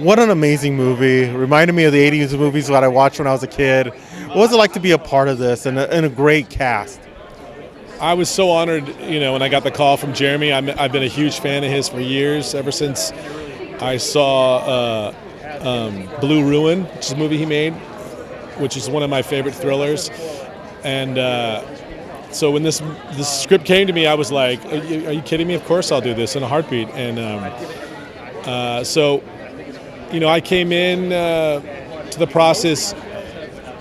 What an amazing movie. Reminded me of the 80s movies that I watched when I was a kid. What was it like to be a part of this and a great cast? I was so honored, when I got the call from Jeremy. I've been a huge fan of his for years, ever since I saw Blue Ruin, which is a movie he made, which is one of my favorite thrillers. And so when this script came to me, I was like, are you kidding me? Of course I'll do this in a heartbeat. And I came in to the process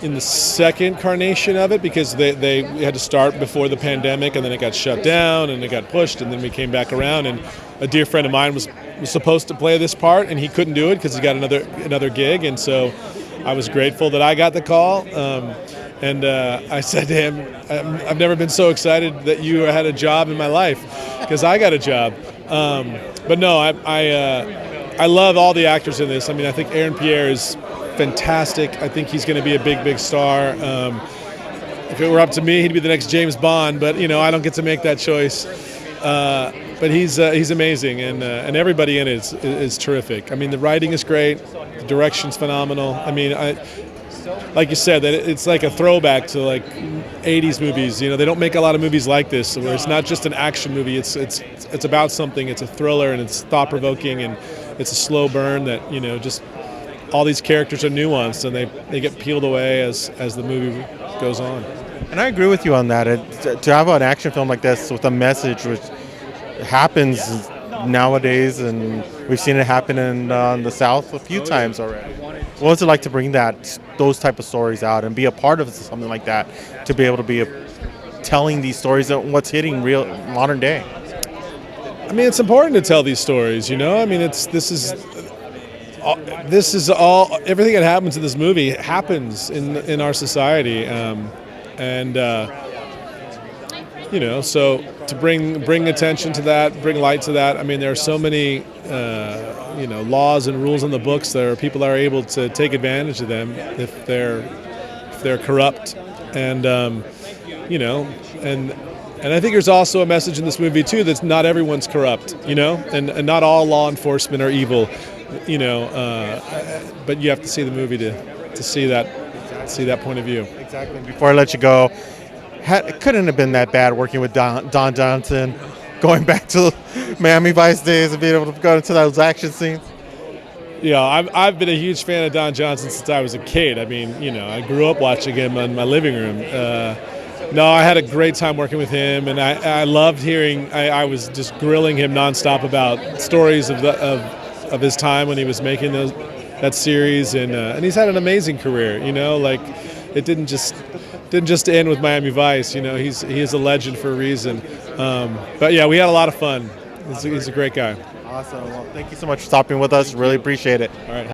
in the second incarnation of it, because they had to start before the pandemic, and then it got shut down and it got pushed, and then we came back around, and a dear friend of mine was supposed to play this part, and he couldn't do it because he got another gig, and so I was grateful that I got the call. And I said to him, I've never been so excited that you had a job in my life, because I got a job. But no, I love all the actors in this. I mean, I think Pierre is fantastic. I think he's going to be a big star. If it were up to me, he'd be the next James Bond, but I don't get to make that choice. But he's amazing, and everybody in it is terrific. I mean, the writing is great, the direction's phenomenal. I mean, like you said, that it's like a throwback to like 80s movies. They don't make a lot of movies like this, where it's not just an action movie. It's about something. It's a thriller, and it's thought-provoking, and it's a slow burn that just all these characters are nuanced, and they get peeled away as the movie goes on. And I agree with you on that. To have an action film like this with a message, which happens nowadays, and we've seen it happen in the South a few times already. What was it like to bring those type of stories out and be a part of something like that, to be able to be telling these stories and what's hitting real modern day? I mean, it's important to tell these stories. I mean, this is all everything that happens in this movie happens in our society, so to bring attention to that, bring light to that. I mean, there are so many laws and rules in the books that people are able to take advantage of them if they're corrupt, and I think there's also a message in this movie too that not everyone's corrupt, and not all law enforcement are evil. But you have to see the movie to see that point of view. Exactly. Before I let you go, it couldn't have been that bad working with Don Johnson, going back to Miami Vice days and being able to go into those action scenes. Yeah, I've been a huge fan of Don Johnson since I was a kid. I mean, I grew up watching him in my living room. No, I had a great time working with him, and I loved hearing. I was just grilling him nonstop about stories of his time when he was making that series, and he's had an amazing career. Like it didn't just end with Miami Vice. He is a legend for a reason. But yeah, we had a lot of fun. He's a great guy. Awesome. Well, thank you so much for stopping with us. Really appreciate it. All right.